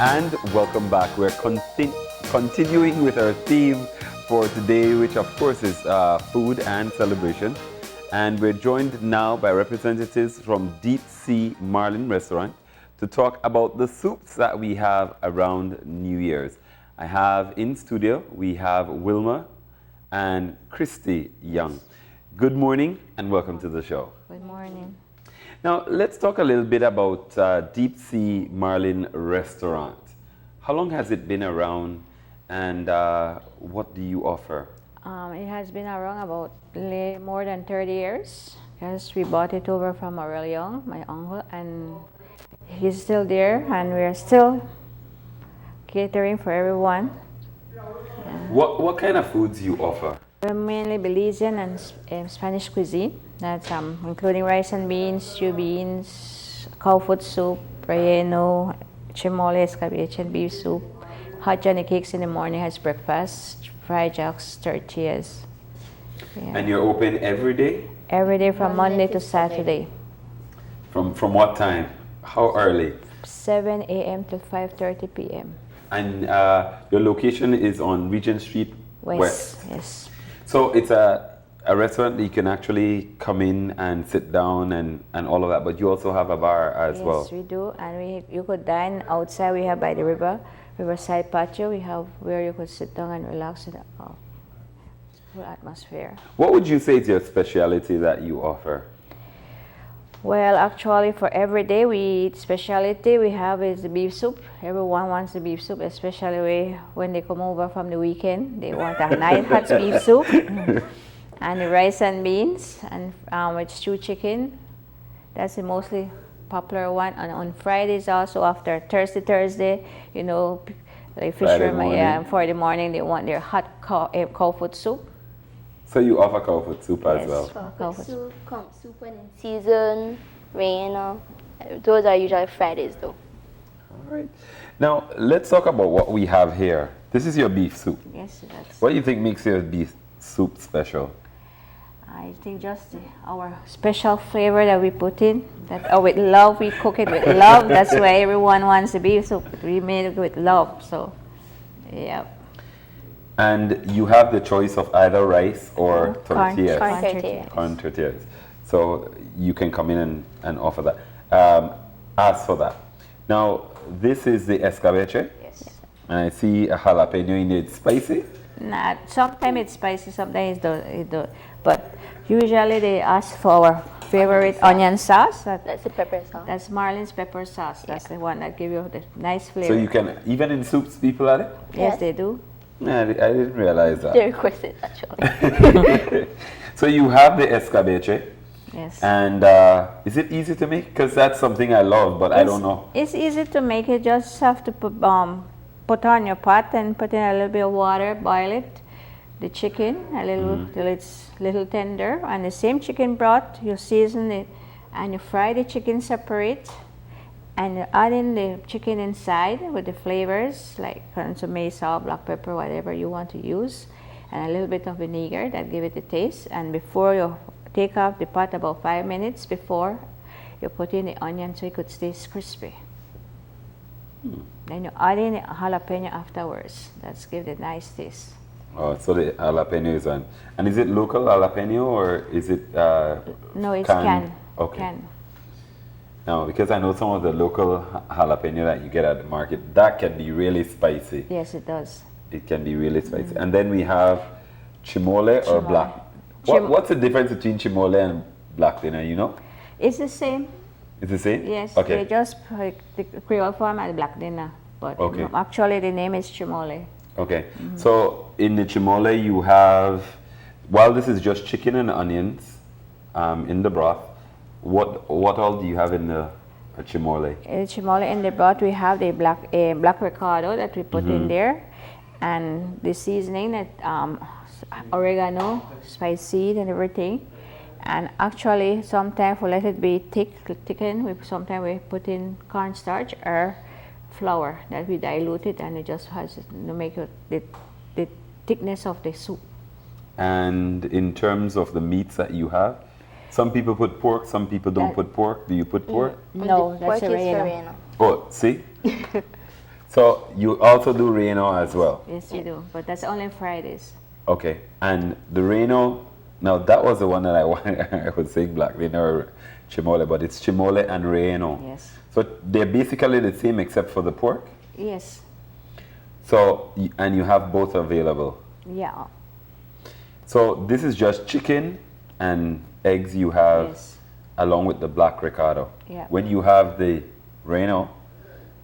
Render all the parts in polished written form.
And welcome back. We're continuing with our theme for today, which of course is food and celebration. And we're joined now by representatives from Deep Sea Marlin Restaurant to talk about the soups that we have around New Year's. I have in studio, we have Wilma and Kristie Young. Good morning and welcome to the show. Good morning. Now, let's talk a little bit about Deep Sea Marlin Restaurant. How long has it been around and what do you offer? It has been around about more than 30 years because we bought it over from Aurel Young, my uncle, and he's still there and we're still catering for everyone. What kind of foods you offer? We're mainly Belizean and Spanish cuisine. That's including rice and beans, stew beans, cow foot soup, relleno, chimole, escabeche, and beef soup. Hot Johnny cakes in the morning as breakfast, fried jacks, tortillas. Yeah. And you're open every day? Every day from Monday to Saturday. From what time? How early? 7 a.m. to 5:30 p.m. And your location is on Regent Street West? Yes. So it's a restaurant that you can actually come in and sit down and all of that, but you also have a bar as well? Yes, we do. And you could dine outside. We have by the riverside patio. We have where you could sit down and relax in the full atmosphere. What would you say is your specialty that you offer? Well, actually, for every day, specialty we have is the beef soup. Everyone wants the beef soup, especially when they come over from the weekend. They want a nice hot beef soup, and the rice and beans, and with stewed chicken. That's the mostly popular one. And on Fridays also, after Thursday, you know, like fishermen, for the morning they want their hot cow foot soup. So you offer cow foot soup as well? Cow foot soup, soup when in season, rain. Those are usually Fridays though. All right. Now, let's talk about what we have here. This is your beef soup. Yes, that's. What do you think makes your beef soup special? I think just our special flavor that we put in, that with love, we cook it with love. That's why everyone wants the beef soup. We made it with love, so yeah. And you have the choice of either rice or tortillas. Corn tortillas. So you can come in and offer that. Ask for that. Now, this is the escabeche. Yes. And I see a jalapeno in it. Spicy? Nah, sometimes it's spicy, sometimes it don't. But usually they ask for our favorite onion sauce. That's the pepper sauce. That's Marlin's pepper sauce. That's the one that gives you the nice flavor. So you can, even in soups, people add it? Yes, they do. Yeah, I didn't realize that. They request it actually. So you have the escabeche. Yes. And is it easy to make? Because that's something I love, but I don't know. It's easy to make. You just have to put on your pot and put in a little bit of water, boil it. The chicken a little till it's little tender, and the same chicken broth. You season it, and you fry the chicken separate, and you add in the chicken inside with the flavors like consomme, salt, black pepper, whatever you want to use, and a little bit of vinegar that give it a taste. And before you take off the pot, about 5 minutes before, you put in the onion so it could stay crispy. Then you add in the jalapeno afterwards. That's give it a nice taste. Oh, so the jalapeno is on. And is it local jalapeno or is it No, it's canned? canned. Okay. Canned. No, because I know some of the local jalapeno that you get at the market, that can be really spicy. Yes, it does. It can be really spicy. And then we have chimole or black. What's the difference between chimole and black dinner, you know? It's the same. It's the same? Yes, Okay. they just the Creole form and black dinner. But Okay. actually the name is chimole. Okay. So in the chimole you have, while this is just chicken and onions in the broth, what all do you have in the chimole? In chimole in the broth we have the black ricardo that we put in there, and the seasoning that oregano, spice seed and everything. And actually sometimes we let it be thicken. Sometimes we put in cornstarch or flour that we dilute it, and it just has to make it the thickness of the soup. And in terms of the meats that you have, some people put pork, some people don't put pork. Do you put pork? No, that's Pork is relleno. relleno. Oh, see? So you also do Reno as well? Yes, we do, but that's only Fridays. Okay. And the Reno, now that was the one that I wanted, I was saying black, they know Chimole, but it's Chimole and Reno. Yes. So they're basically the same except for the pork? Yes. So, and you have both available? Yeah. So this is just chicken and eggs you have Yes. along with the black Ricardo. Yeah. When you have the Reno,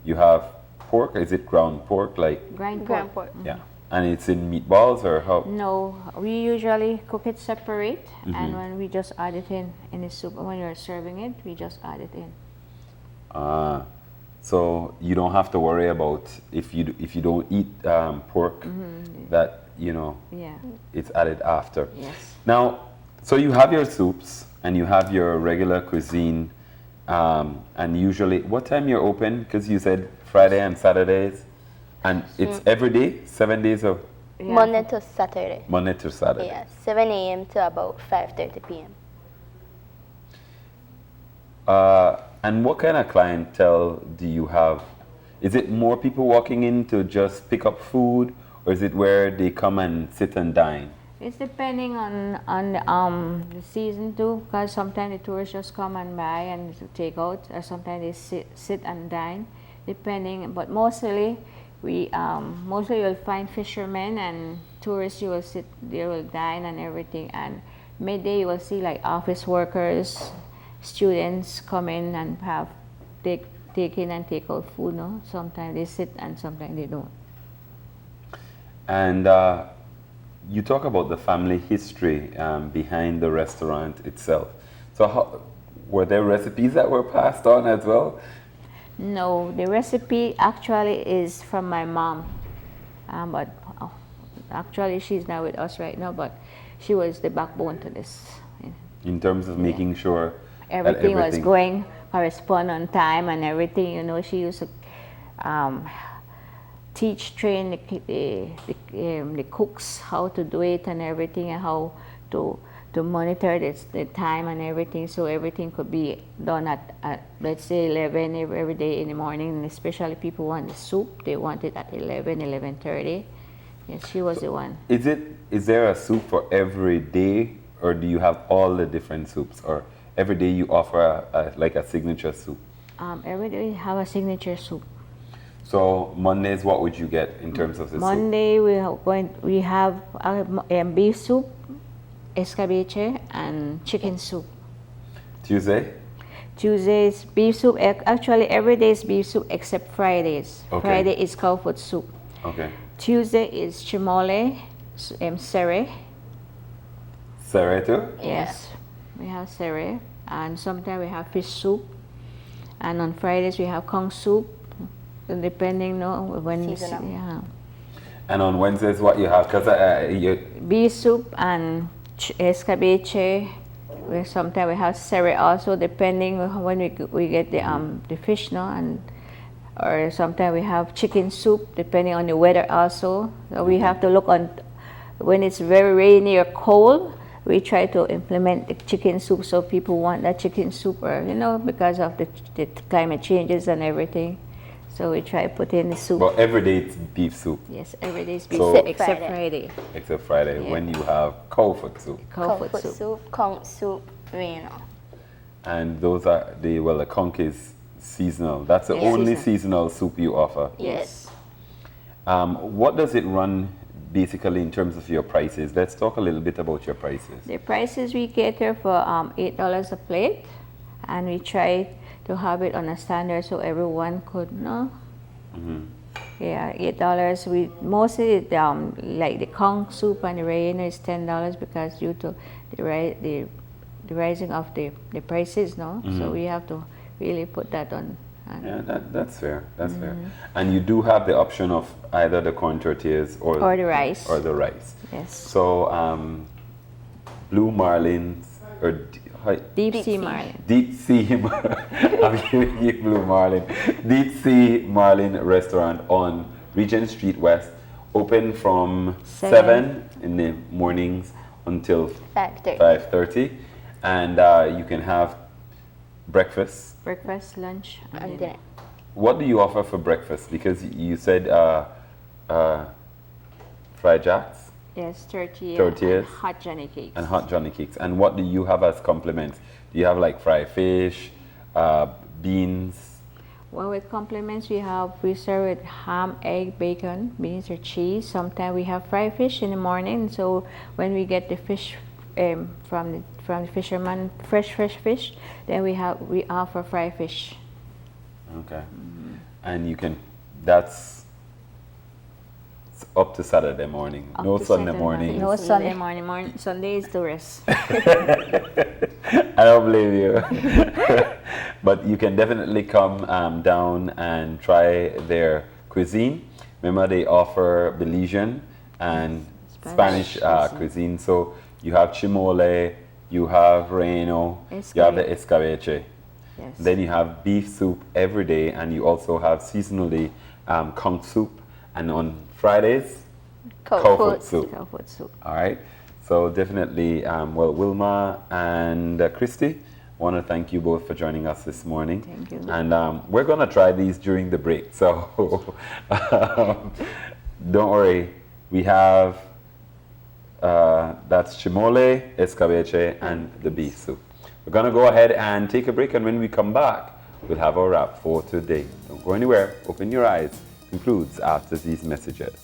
you have pork. Is it ground pork? Like, Grind Ground pork. pork. yeah. And it's in meatballs or how? No, we usually cook it separate, Mm-hmm. and when we just add it in the soup, when you're serving it, we just add it in. So you don't have to worry about if you don't eat pork, that Yeah. it's added after. Yes. Now, so you have your soups and you have your regular cuisine, and usually, what time you're open? Because you said Friday and Saturdays, and it's every day, 7 days of Yeah. Monday to Saturday. Monday to Saturday. Yeah, 7 a.m. to about 5:30 p.m. And what kind of clientele do you have? Is it more people walking in to just pick up food, or is it where they come and sit and dine? It's depending on the season too, because sometimes the tourists just come and buy and to take out, or sometimes they sit and dine, depending. But mostly, mostly you'll find fishermen and tourists. You will sit there, will dine and everything. And midday you will see like office workers, students come in and take in and take out food. No, sometimes they sit and sometimes they don't. And you talk about the family history behind the restaurant itself. So were there recipes that were passed on as well? No, the recipe actually is from my mom, but actually she's not with us right now, but she was the backbone to this. In terms of making sure that Everything was going correspond on time and everything, she used to train the cooks how to do it and everything, and how to monitor the time and everything, so everything could be done at let's say 11 every day in the morning. And especially people want the soup, they want it at 11:30. Yes, she was the one. Is there a soup for every day, or do you have all the different soups, or every day you offer like a signature soup? Every day we have a signature soup. So Mondays, what would you get in terms of the Monday we have beef soup, escabeche, and chicken soup. Tuesday? Tuesdays beef soup. Actually, every day is beef soup except Fridays. Okay. Friday is cow foot soup. Okay. Tuesday is chimole, sere. Sarah too? Yes, we have sere, and sometimes we have fish soup. And on Fridays we have kong soup, depending when Seasonal. yeah. And on Wednesdays, what you have? Because Beef soup and escabeche. Sometimes we have sere also, depending when we get the fish, or sometimes we have chicken soup, depending on the weather also. So we have to look on when it's very rainy or cold. We try to implement the chicken soup, so people want that chicken soup, or because of the climate changes and everything. So we try to put in the soup. But every day it's beef soup. Yes, every day is beef So- soup except Friday. Except Friday, Yeah. when you have cow foot soup. Cow foot Comfort soup. soup, conch soup, Reno. And those are the conch is seasonal. That's the Yeah. only Seasonal. seasonal soup you offer. Yes. What does it run basically in terms of your prices? Let's talk a little bit about your prices. The prices we cater for $8 a plate, and we try to have it on a standard so everyone could know. Yeah, $8. We mostly like the conch soup and the Reno is $10 because due to the rising of the prices, So we have to really put that on. Yeah, that's fair. That's fair. And you do have the option of either the corn tortillas or the rice. Or the rice. Yes. So blue marlins or Deep sea sea. marlin. deep sea. I'm giving you blue marlin. Deep sea marlin restaurant on Regent Street West, open from 7 in the mornings until 5:30. 5:30, and you can have breakfast Breakfast, lunch, And dinner. what do you offer for breakfast? Because you said fried jacks Yes, tortilla. Tortillas. And hot Johnny cakes. and hot Johnny cakes. And what do you have as compliments? Do you have like fried fish, beans? Well, with compliments, we serve with ham, egg, bacon, beans, or cheese. Sometimes we have fried fish in the morning. So when we get the fish from the fisherman, fresh fish, then we offer fried fish. Okay. And you can, that's up to Saturday morning. Up No to Sunday Saturday morning. No Sunday morning. Sunday is the rest. I don't blame you. But you can definitely come down and try their cuisine. Remember, they offer Belizean and Spanish cuisine. So you have chimole, you have reno, you have the escabeche. Yes. Then you have beef soup every day, and you also have seasonally conch soup. And on Fridays, cow foot soup. Cow foot soup. All right. So definitely, well, Wilma and Kristie, want to thank you both for joining us this morning. Thank you. And we're going to try these during the break. So don't worry. We have, that's chimole, escabeche, and the beef soup. We're going to go ahead and take a break. And when we come back, we'll have our wrap for today. Don't go anywhere. Open your eyes. Concludes after these messages.